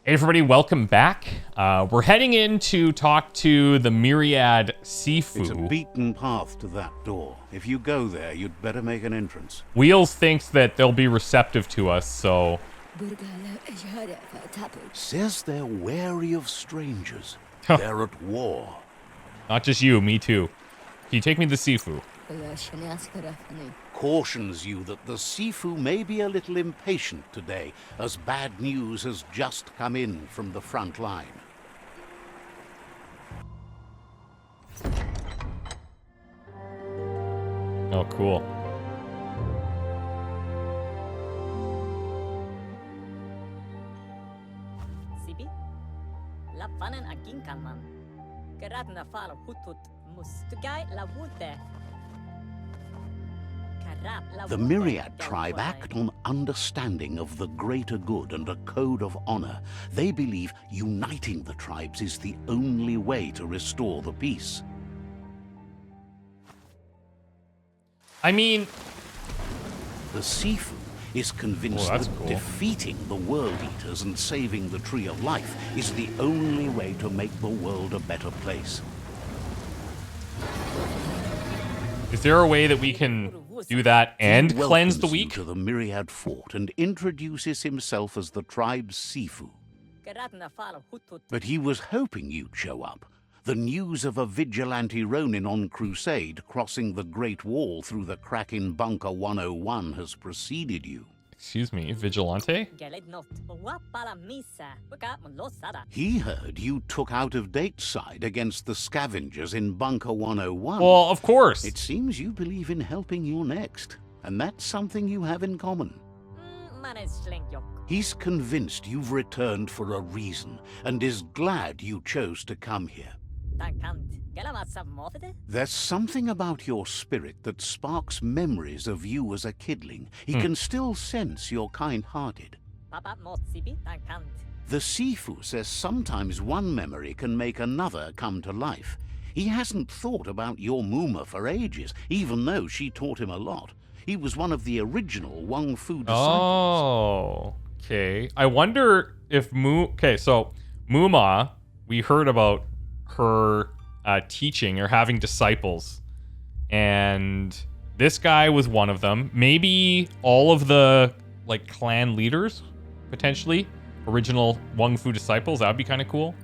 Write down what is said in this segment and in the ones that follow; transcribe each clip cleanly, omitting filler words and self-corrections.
Hey everybody, welcome back. We're heading in to talk to the Myriad Sifu. It's a beaten path to that door. If you go there, you'd better make an entrance. Wheels thinks that they'll be receptive to us, so... Says they're wary of strangers. They're at war. Not just you, me too. Can you take me to Sifu? Cautions you that the Sifu may be a little impatient today, as bad news has just come in from the front line. Oh, cool. Sibi? La panen agin kalman. Geradna falo hutut mustugai la wute. The Myriad tribe act on understanding of the greater good and a code of honor. They believe uniting the tribes is the only way to restore the peace. I mean... The Sifu is convinced that cool. defeating the World Eaters and saving the Tree of Life is the only way to make the world a better place. Is there a way that we can do that and cleanse the weak? To the Myriad Fort and introduces himself as the tribe's Sifu. But he was hoping you'd show up. The news of a vigilante Ronin on crusade crossing the Great Wall through the crack in Bunker 101 has preceded you. Excuse me, Vigilante? He heard you took out-of-date side against the scavengers in Bunker 101. Well, of course. It seems you believe in helping your next, and that's something you have in common. He's convinced you've returned for a reason, and is glad you chose to come here. There's something about your spirit that sparks memories of you as a kidling. He can still sense you're kind-hearted. The Sifu says sometimes one memory can make another come to life. He hasn't thought about your Muma for ages, even though she taught him a lot. He was one of the original WUNG-FU disciples. Oh, okay. I wonder if Okay, so Muma, we heard about her teaching or having disciples, and this guy was one of them. Maybe all of the like clan leaders, potentially original WUNG-FU disciples. That would be kind of cool.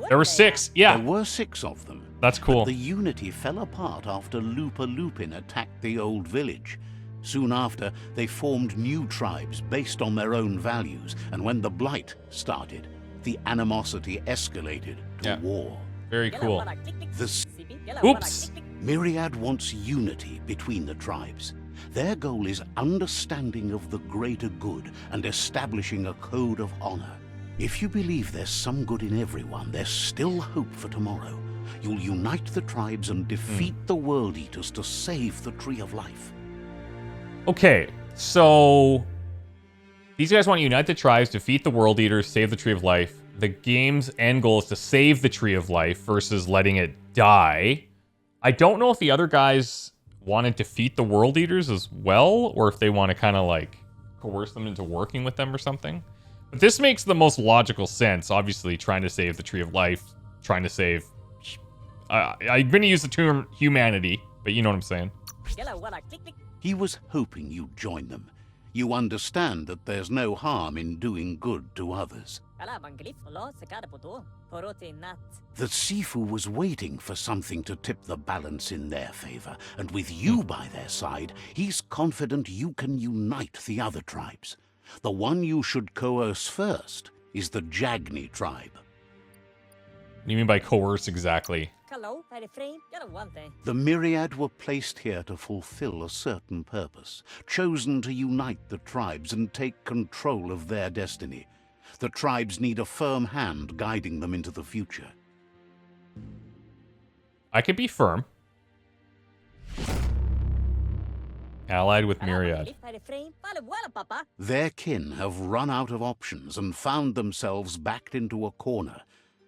There were 6. Yeah, There were 6 of them. that's cool. But the unity fell apart after Lupa Lupin attacked the old village. Soon after, they formed new tribes based on their own values, and when the Blight started, the animosity escalated to war. Very cool. The Oops. Myriad wants unity between the tribes. Their goal is understanding of the greater good and establishing a code of honor. If you believe there's some good in everyone, there's still hope for tomorrow. You'll unite the tribes and defeat the World Eaters to save the Tree of Life. Okay, so these guys want to unite the tribes, defeat the World Eaters, save the Tree of Life. The game's end goal is to save the Tree of Life versus letting it die. I don't know if the other guys want to defeat the World Eaters as well, or if they want to kind of like coerce them into working with them or something. But this makes the most logical sense. Obviously, trying to save the Tree of Life, trying to save... I'm going to use the term humanity, but you know what I'm saying. He was hoping you'd join them. You understand that there's no harm in doing good to others. The Sifu was waiting for something to tip the balance in their favor, and with you by their side, he's confident you can unite the other tribes. The one you should coerce first is the Jagni tribe. What do you mean by coerce exactly? The Myriad were placed here to fulfill a certain purpose, chosen to unite the tribes and take control of their destiny. The tribes need a firm hand guiding them into the future. I could be firm. Allied with Myriad. Their kin have run out of options and found themselves backed into a corner.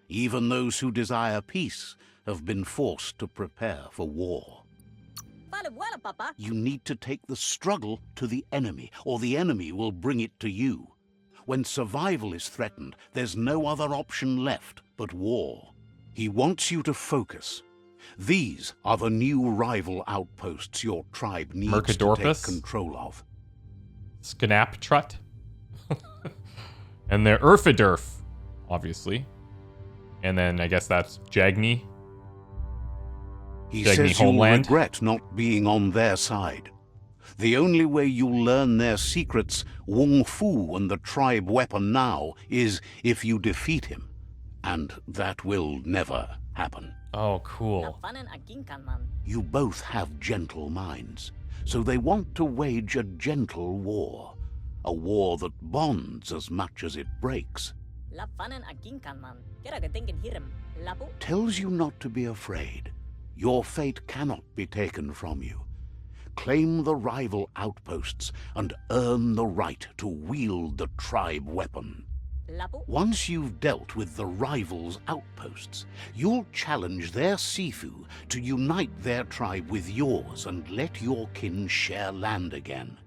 Even those who desire peace have been forced to prepare for war. Fale vuela, papa. You need to take the struggle to the enemy, or the enemy will bring it to you. When survival is threatened, there's no other option left but war. He wants you to focus. These are the new rival outposts your tribe needs to take Mercadorpus? control of. Sknaptrut. And they're Urfidurf, obviously. And then I guess that's Jagni. He Jagni says you'll Homeland. regret not being on their side. The only way you'll learn their secrets, WUNG-FU and the tribe weapon now, is if you defeat him. And that will never happen. Oh, cool. Lafanen aginkan man. You both have gentle minds, so they want to wage a gentle war. A war that bonds as much as it breaks. Lafanen aginkan man. Kera gedenken hiram. Lapu. Tells you not to be afraid. Your fate cannot be taken from you. Claim the rival outposts and earn the right to wield the tribe weapon. Lapu. Once you've dealt with the rivals' outposts, you'll challenge their Sifu to unite their tribe with yours and let your kin share land again.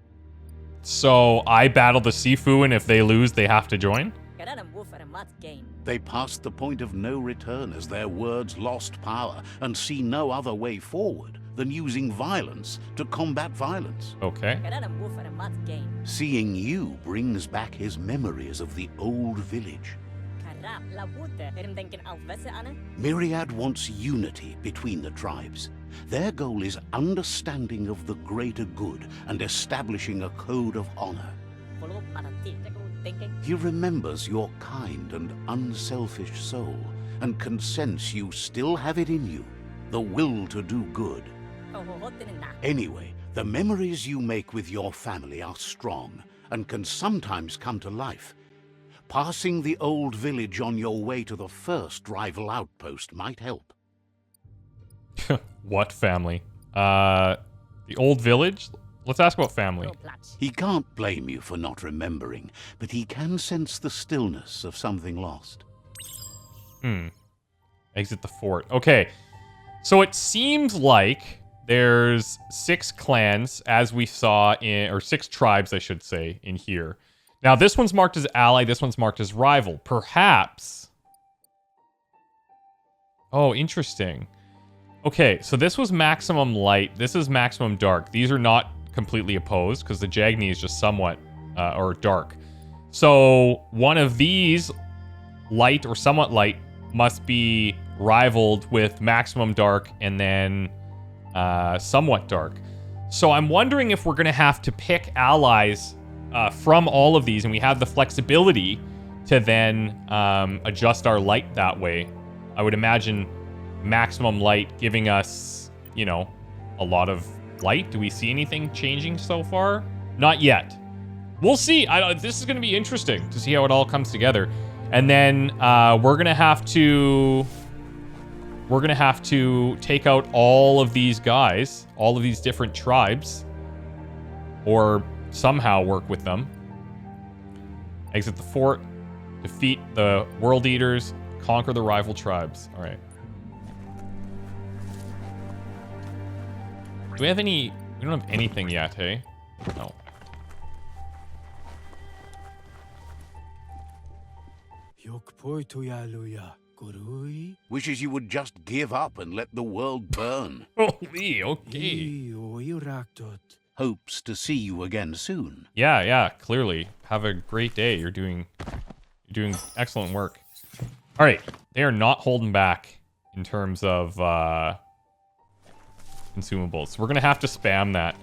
So I battle the Sifu, and if they lose, they have to join? Keradan woofer mat gain. They passed the point of no return as their words lost power and see no other way forward than using violence to combat violence. Okay. Keradan woofer mat gain. Seeing you brings back his memories of the old village. Kara labute. Hiram denken alvese ane. Myriad wants unity between the tribes. Their goal is understanding of the greater good and establishing a code of honor. Follow matati. Teko denken. He remembers your kind and unselfish soul and can sense you still have it in you, the will to do good. Hohohotin na. Anyway, the memories you make with your family are strong and can sometimes come to life. Passing the old village on your way to the first rival outpost might help. What family? The old village? Let's ask about family. Pro plats. He can't blame you for not remembering, but he can sense the stillness of something lost. Exit the fort. Okay. So it seems like there's 6 clans, as we saw in, or 6 tribes, I should say, in here. Now, this one's marked as ally, this one's marked as rival. Perhaps. Oh, interesting. Okay, so this was maximum light. This is maximum dark. These are not completely opposed because the Jagni is just somewhat, or dark. So one of these, light or somewhat light, must be rivaled with maximum dark and then somewhat dark. So I'm wondering if we're going to have to pick allies from all of these, and we have the flexibility to then adjust our light that way. I would imagine maximum light giving us, you know, a lot of light. Do we see anything changing so far? Not yet. We'll see. This is going to be interesting to see how it all comes together. And then we're gonna have to take out all of these guys, all of these different tribes, or somehow work with them. Exit the fort, defeat the world eaters, conquer the rival tribes. All right. Do we have any? We don't have anything yet, hey? No. Wishes you would just give up and let the world burn. Holy, okay. Hopes to see you again soon. Yeah, clearly. Have a great day. You're doing excellent work. All right, they are not holding back in terms of consumables. We're gonna have to spam that.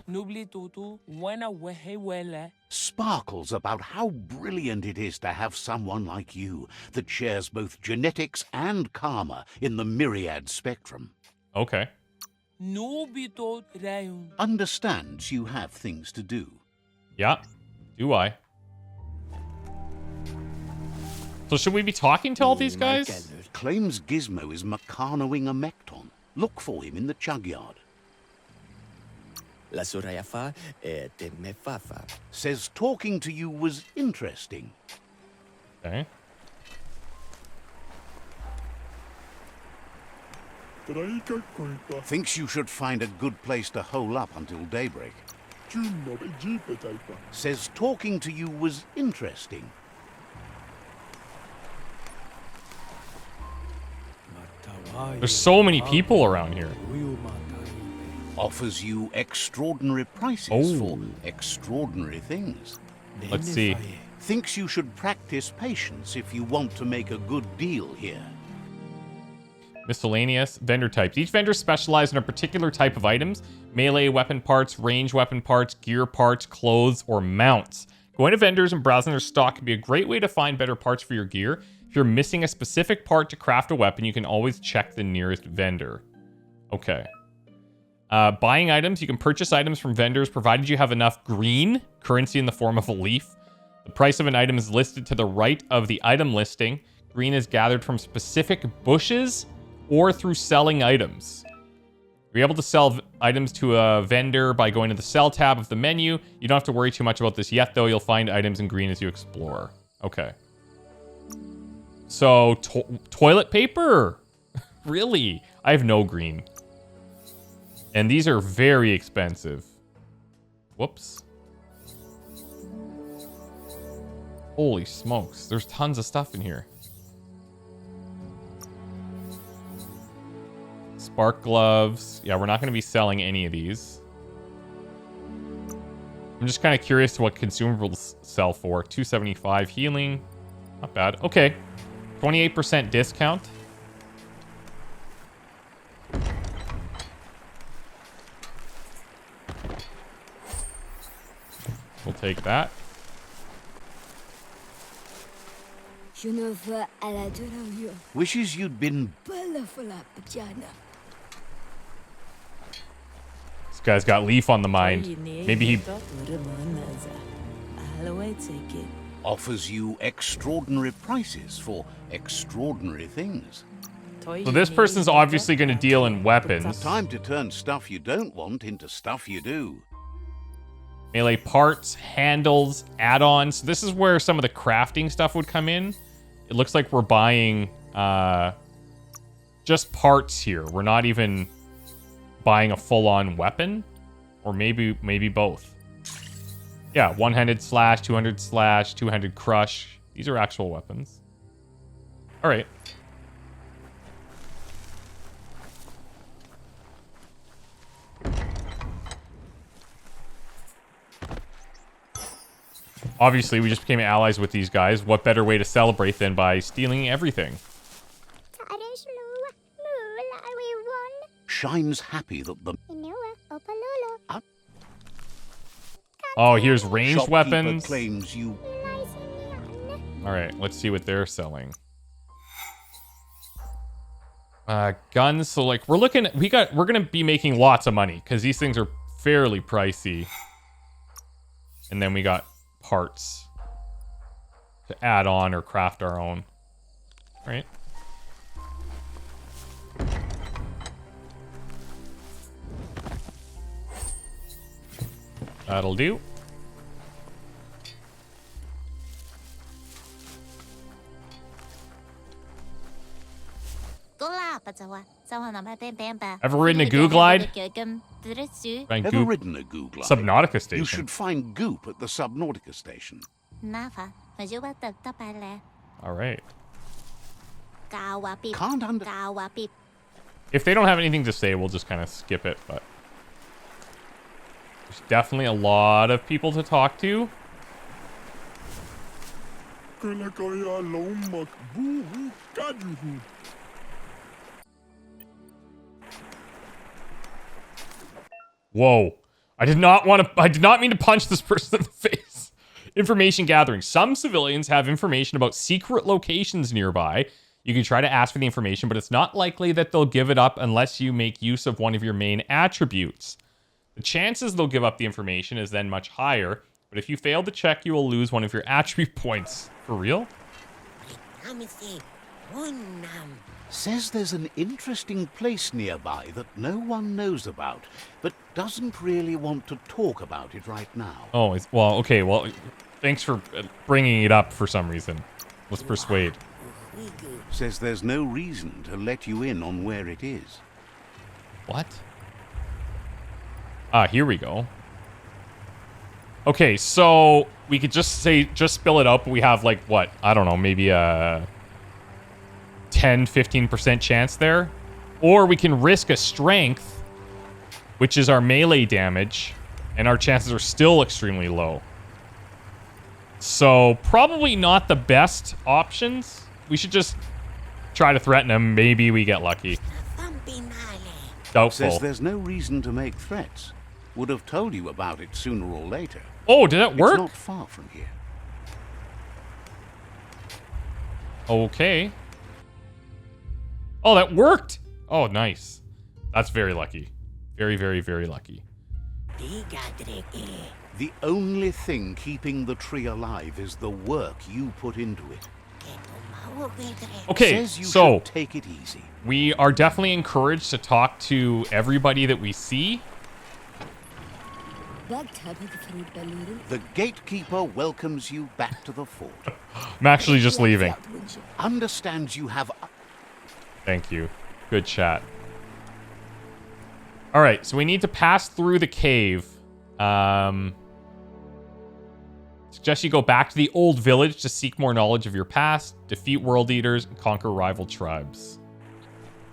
Sparkles about how brilliant it is to have someone like you that shares both genetics and karma in the myriad spectrum. Okay. Understands you have things to do. Yeah. Do I? So should we be talking to all these guys? Claims Gizmo is Meccanoing a Mecton. Look for him in the chug yard. Says talking to you was interesting. Okay. Thinks you should find a good place to hole up until daybreak. Says talking to you was interesting. There's so many people around here. Offers you extraordinary prices for Oh. extraordinary things. Let's see. Thinks you should practice patience if you want to make a good deal here. Miscellaneous vendor types. Each vendor specializes in a particular type of items: melee weapon parts, range weapon parts, gear parts, clothes, or mounts. Going to vendors and browsing their stock can be a great way to find better parts for your gear. If you're missing a specific part to craft a weapon, you can always check the nearest vendor. Okay. Buying items. You can purchase items from vendors provided you have enough green currency in the form of a leaf. The price of an item is listed to the right of the item listing. Green is gathered from specific bushes or through selling items. You're able to sell items to a vendor by going to the sell tab of the menu. You don't have to worry too much about this yet, though. You'll find items in green as you explore. Okay. So, toilet paper? Really? I have no green. And these are very expensive. Whoops. Holy smokes. There's tons of stuff in here. Spark gloves. Yeah, we're not going to be selling any of these. I'm just kind of curious to what consumables sell for. $275 healing. Not bad. Okay. 28% discount. We'll take that. Wishes you'd been... This guy's got Leaf on the mind. Maybe he... Offers you extraordinary prices for extraordinary things. So this person's obviously going to deal in weapons. Time to turn stuff you don't want into stuff you do. Melee parts, handles, add-ons. This is where some of the crafting stuff would come in. It looks like we're buying just parts here. We're not even buying a full-on weapon. Or maybe both. Yeah, one-handed slash, two-handed slash, two-handed crush. These are actual weapons. All right. Obviously, we just became allies with these guys. What better way to celebrate than by stealing everything? Shine's happy that the... Oh, here's ranged shopkeeper weapons. claims you... All right, let's see what they're selling. Guns. So like we're looking at, we're gonna be making lots of money because these things are fairly pricey. And then we got parts to add on or craft our own. Right? That'll do. Ever ridden a goo glide? Find Ever goop. ridden a goo glide? Subnautica station. You should find goop at the Subnautica station. All right. Can't under... If they don't have anything to say, we'll just kind of skip it, but there's definitely a lot of people to talk to. Whoa. I did not mean to punch this person in the face. Information gathering. Some civilians have information about secret locations nearby. You can try to ask for the information, but it's not likely that they'll give it up unless you make use of one of your main attributes. The chances they'll give up the information is then much higher, but if you fail to check, you will lose one of your attribute points. For real? Says there's an interesting place nearby that no one knows about, but doesn't really want to talk about it right now. Oh, well, okay, well, thanks for bringing it up for some reason. Let's persuade. Says there's no reason to let you in on where it is. What? Ah, here we go. Okay, so we could just spill it out, but we have like, what? I don't know, maybe a 10-15% chance there. Or we can risk a strength, which is our melee damage, and our chances are still extremely low. So probably not the best options. We should just try to threaten him. Maybe we get lucky. Doubtful. Says there's no reason to make threats. Would have told you about it sooner or later. Oh, did that work? It's not far from here. Okay. Oh, that worked. Oh, nice. That's very lucky. Very, very, very lucky. The only thing keeping the tree alive is the work you put into it. Okay, Says you so should take it easy. we are definitely encouraged to talk to everybody that we see. The gatekeeper welcomes you back to the fort. I'm actually just leaving. Understands you have... Thank you. Good chat. All right, so we need to pass through the cave. Suggest you go back to the old village to seek more knowledge of your past, defeat world eaters, and conquer rival tribes.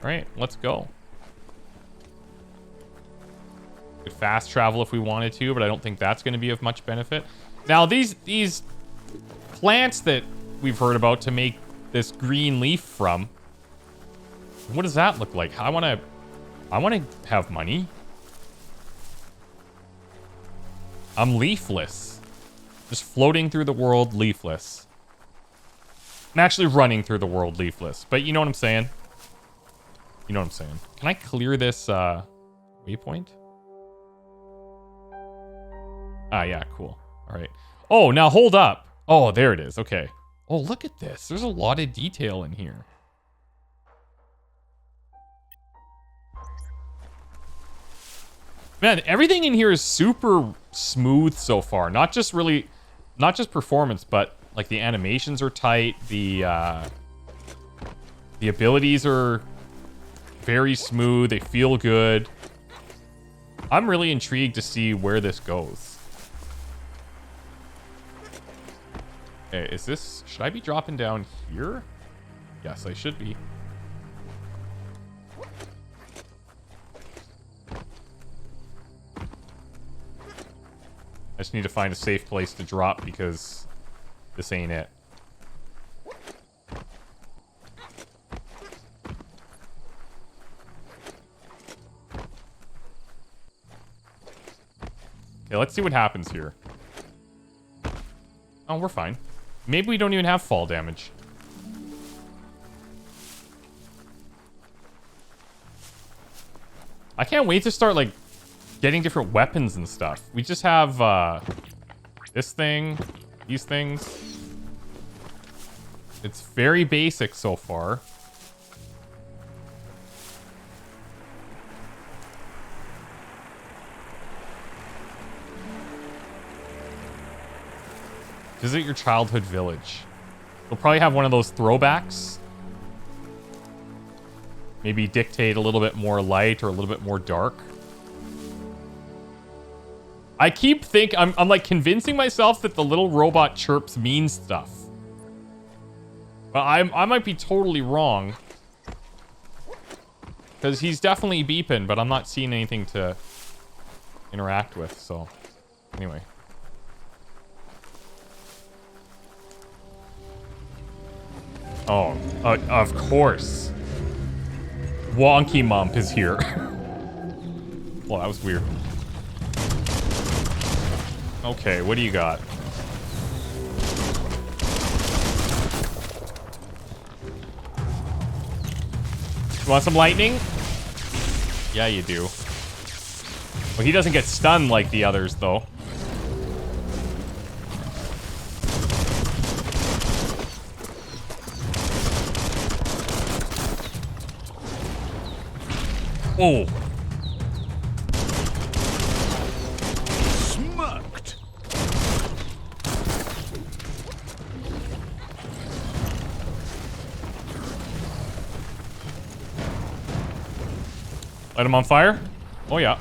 All right, let's go. Could fast travel if we wanted to, but I don't think that's going to be of much benefit. Now, these plants that we've heard about to make this green leaf from, what does that look like? I want to have money. I'm leafless. Just floating through the world leafless. I'm actually running through the world leafless, but you know what I'm saying? You know what I'm saying. Can I clear this waypoint? Ah, yeah, cool. All right. Oh, now hold up. Oh, there it is. Okay. Oh, look at this. There's a lot of detail in here. Man, everything in here is super smooth so far. Not just performance, but like the animations are tight. The abilities are very smooth. They feel good. I'm really intrigued to see where this goes. Okay, should I be dropping down here? Yes, I should be. I just need to find a safe place to drop because this ain't it. Okay, let's see what happens here. Oh, we're fine. Maybe we don't even have fall damage. I can't wait to start, like, getting different weapons and stuff. We just have, this thing, these things. It's very basic so far. Visit your childhood village. We'll probably have one of those throwbacks. Maybe dictate a little bit more light or a little bit more dark. I keep I'm like convincing myself that the little robot chirps means stuff. But I might be totally wrong. Because he's definitely beeping, but I'm not seeing anything to interact with, so anyway. Oh, of course. Wonky MUMP is here. Well, that was weird. Okay, what do you got? You want some lightning? Yeah, you do. Well, he doesn't get stunned like the others, though. Oh. Smirked. Light him on fire? Oh, yeah.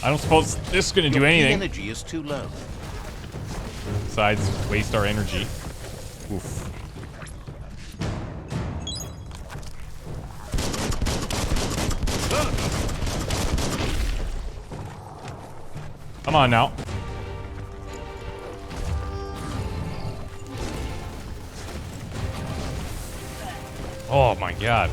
I don't suppose this is going to do anything. Energy is too low. Besides, waste our energy. Oof. Come on now. Oh my god.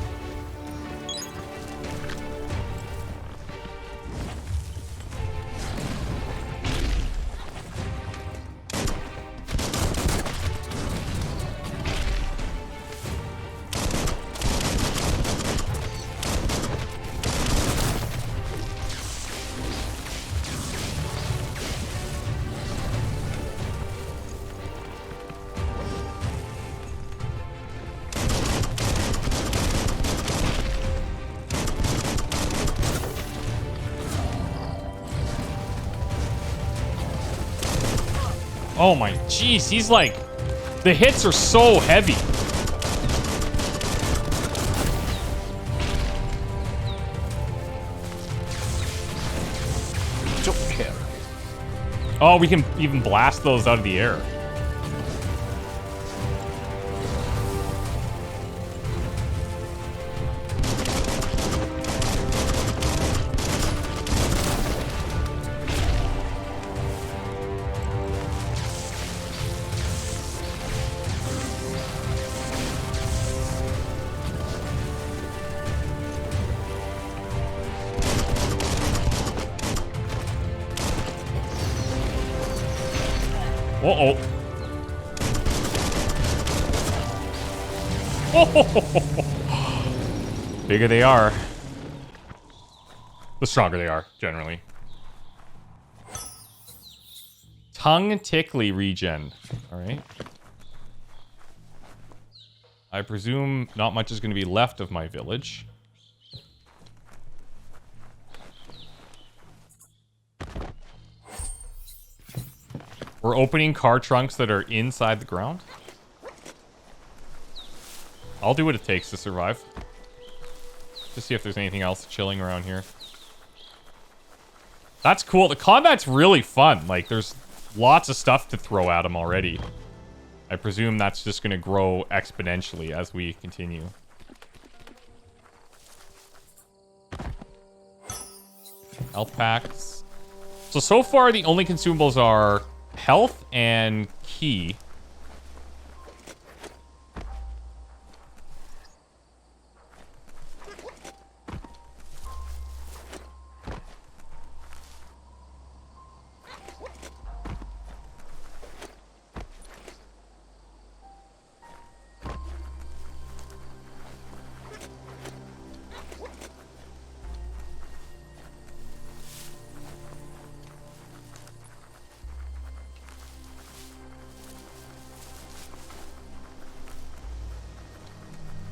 Oh my, jeez, he's like, the hits are so heavy. Took care of it. Oh, we can even blast those out of the air. Uh-oh. Oh, bigger they are, the stronger they are, generally. Tongue tickly regen. Alright. I presume not much is going to be left of my village. We're opening car trunks that are inside the ground. I'll do what it takes to survive. Just see if there's anything else chilling around here. That's cool. The combat's really fun. Like, there's lots of stuff to throw at them already. I presume that's just going to grow exponentially as we continue. Health packs. So far, the only consumables are health and key.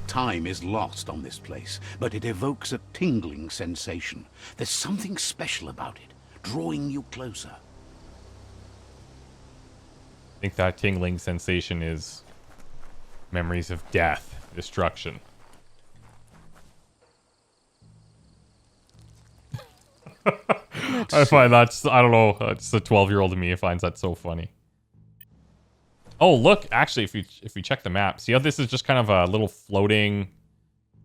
Time is lost on this place, but it evokes a tingling sensation. There's something special about it, drawing you closer. I think that tingling sensation is memories of death, destruction. I find that's, I don't know, it's the 12-year-old in me who finds that so funny. Oh, look, actually, if we check the map, see how this is just kind of a little floating,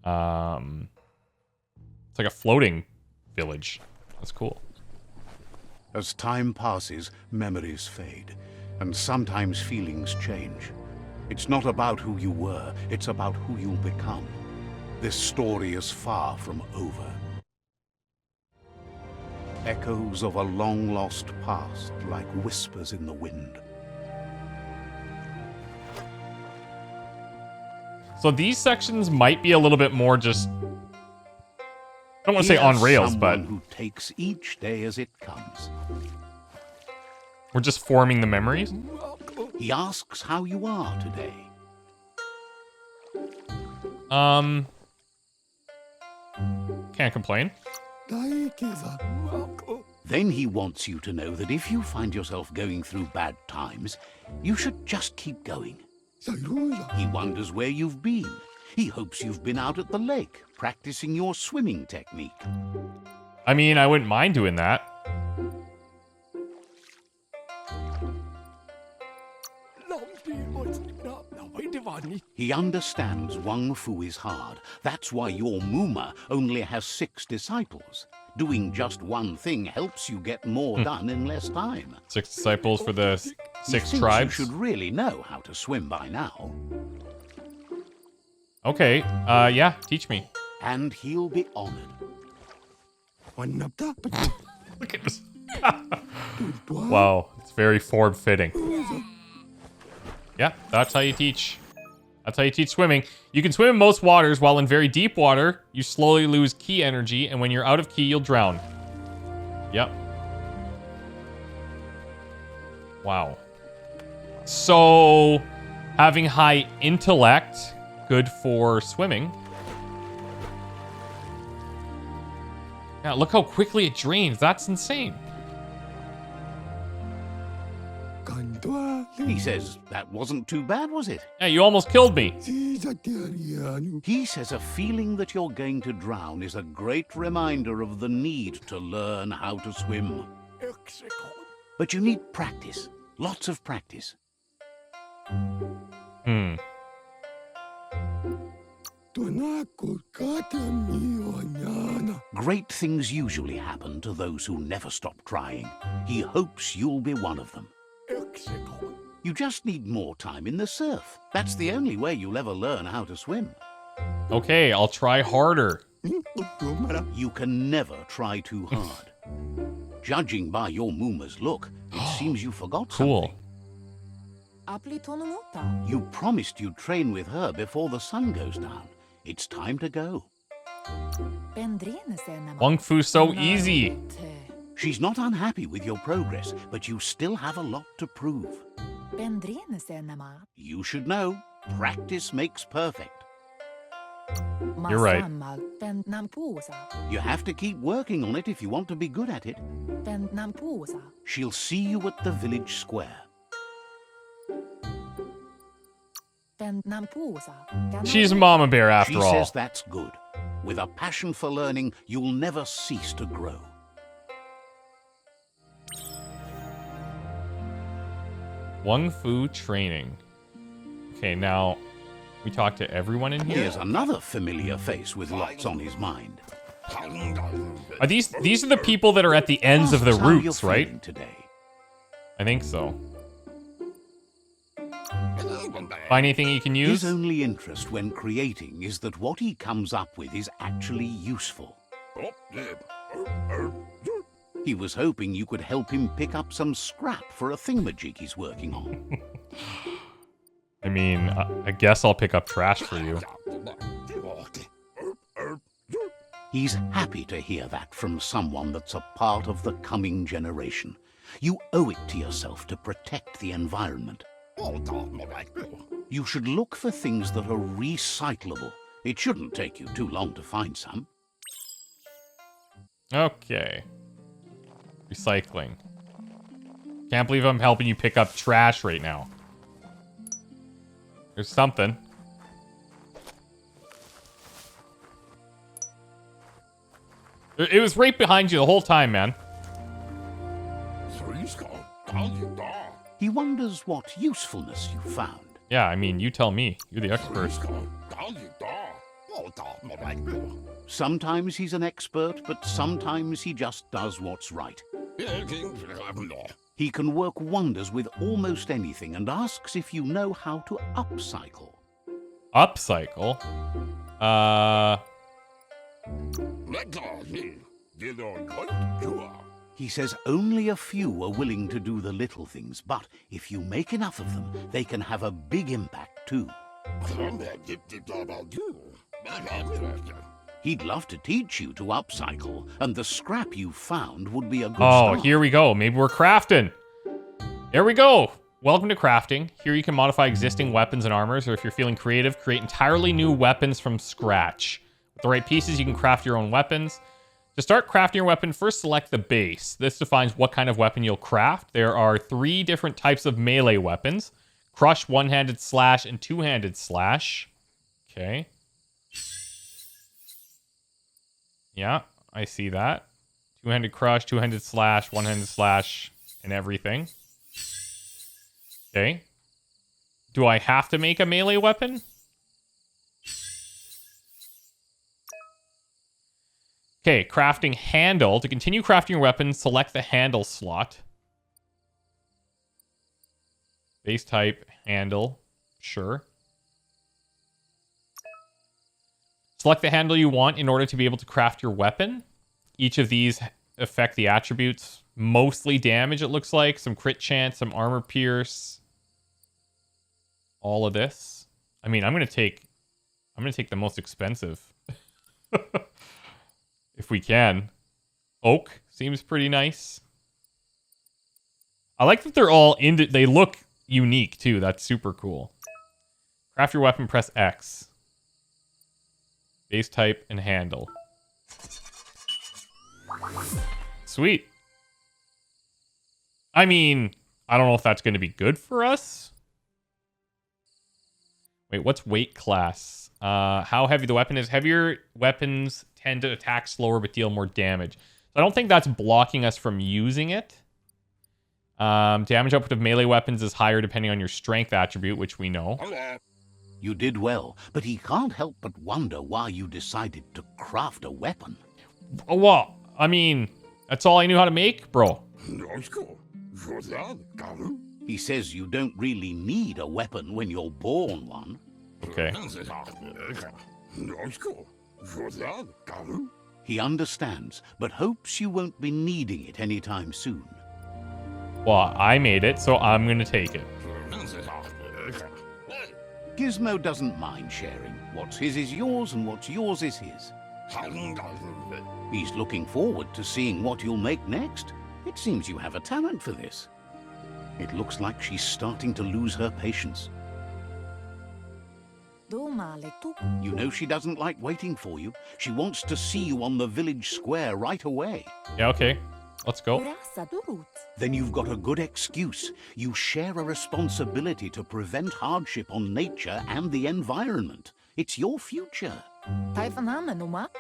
it's like a floating village. That's cool. As time passes, memories fade, and sometimes feelings change. It's not about who you were, it's about who you'll become. This story is far from over. Echoes of a long-lost past, like whispers in the wind. So these sections might be a little bit more just, I don't want to say on rails, but who takes each day as it comes. We're just forming the memories. He asks how you are today. Can't complain. Then he wants you to know that if you find yourself going through bad times, you should just keep going. He wonders where you've been. He hopes you've been out at the lake, practicing your swimming technique. I mean, I wouldn't mind doing that. He understands WUNG-FU is hard. That's why your Muma only has 6 disciples. Doing just one thing helps you get more done in less time. 6 disciples for the 6 tribes. You should really know how to swim by now. Okay, yeah, teach me. And he'll be honored. Look at this. Wow, it's very form-fitting. Yeah, that's how you teach. That's how you teach swimming. You can swim in most waters, while in very deep water, you slowly lose key energy, and when you're out of key, you'll drown. Yep. Wow. So, having high intellect, good for swimming. Yeah, look how quickly it drains. That's insane. He says, that wasn't too bad, was it? Yeah, you almost killed me. He says a feeling that you're going to drown is a great reminder of the need to learn how to swim. But you need practice. Lots of practice. Great things usually happen to those who never stop trying. He hopes you'll be one of them. You just need more time in the surf. That's the only way you'll ever learn how to swim. Okay, I'll try harder. You can never try too hard. Judging by your Muma's look, it seems you forgot something. You promised you'd train with her before the sun goes down. It's time to go. WUNG-FU's so easy. She's not unhappy with your progress, but you still have a lot to prove. You should know, practice makes perfect. You're right. You have to keep working on it if you want to be good at it. She'll see you at the village square. She's Mama Bear after all. She says that's good. With a passion for learning, you'll never cease to grow. WUNG-FU training. Okay, now we talk to everyone in here. Here's another familiar face with lots on his mind. Are these are the people that are at the ends of the How you're routes, right? feeling today. I think so. Find anything you can use? His only interest when creating is that what he comes up with is actually useful. He was hoping you could help him pick up some scrap for a thingamajig he's working on. I mean, I guess I'll pick up trash for you. He's happy to hear that from someone that's a part of the coming generation. You owe it to yourself to protect the environment. You should look for things that are recyclable. It shouldn't take you too long to find some. Okay. Recycling. Can't believe I'm helping you pick up trash right now. There's something. It was right behind you the whole time, man. He wonders what usefulness you found. Yeah, I mean, you tell me. You're the expert. Sometimes he's an expert, but sometimes he just does what's right. He can work wonders with almost anything and asks if you know how to upcycle. Upcycle? He says only a few are willing to do the little things, but if you make enough of them, they can have a big impact too. He'd love to teach you to upcycle, and the scrap you found would be a good start. Here we go. Maybe we're crafting. There we go. Welcome to crafting. Here you can modify existing weapons and armors, or if you're feeling creative, create entirely new weapons from scratch. With the right pieces, you can craft your own weapons. To start crafting your weapon, first select the base. This defines what kind of weapon you'll craft. There are 3 different types of melee weapons. Crush, one-handed slash, and two-handed slash. Okay. Yeah, I see that. Two-handed crush, two-handed slash, one-handed slash, and everything. Okay. Do I have to make a melee weapon? Okay, crafting handle. To continue crafting your weapon, select the handle slot. Base type, handle. Sure. Select the handle you want in order to be able to craft your weapon. Each of these affect the attributes. Mostly damage, it looks like. Some crit chance, some armor pierce. All of this. I mean, I'm gonna take the most expensive. If we can. Oak seems pretty nice. I like that they're all they look unique too. That's super cool. Craft your weapon, press X. Base type and handle. Sweet. I mean, I don't know if that's going to be good for us. Wait, what's weight class? How heavy the weapon is. Heavier weapons tend to attack slower but deal more damage. So I don't think that's blocking us from using it. Damage output of melee weapons is higher depending on your strength attribute, which we know. You did well, but he can't help but wonder why you decided to craft a weapon. Well, I mean, that's all I knew how to make, bro. He says you don't really need a weapon when you're born one. Okay. He understands, but hopes you won't be needing it anytime soon. Well, I made it, so I'm gonna take it. Gizmo doesn't mind sharing. What's his is yours, and what's yours is his. He's looking forward to seeing what you'll make next. It seems you have a talent for this. It looks like she's starting to lose her patience. You know she doesn't like waiting for you. She wants to see you on the village square right away. Yeah, okay. Let's go. Then you've got a good excuse. You share a responsibility to prevent hardship on nature and the environment. It's your future.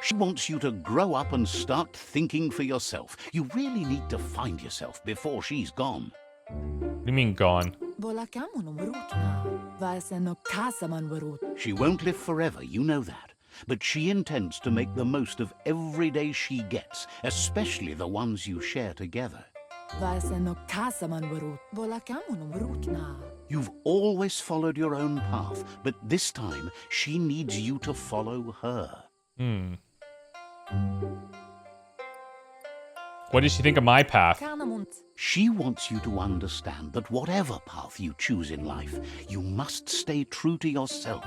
She wants you to grow up and start thinking for yourself. You really need to find yourself before she's gone. What do you mean gone? She won't live forever, you know that. But she intends to make the most of every day she gets, especially the ones you share together. You've always followed your own path, but this time she needs you to follow her. What does she think of my path? She wants you to understand that whatever path you choose in life, you must stay true to yourself.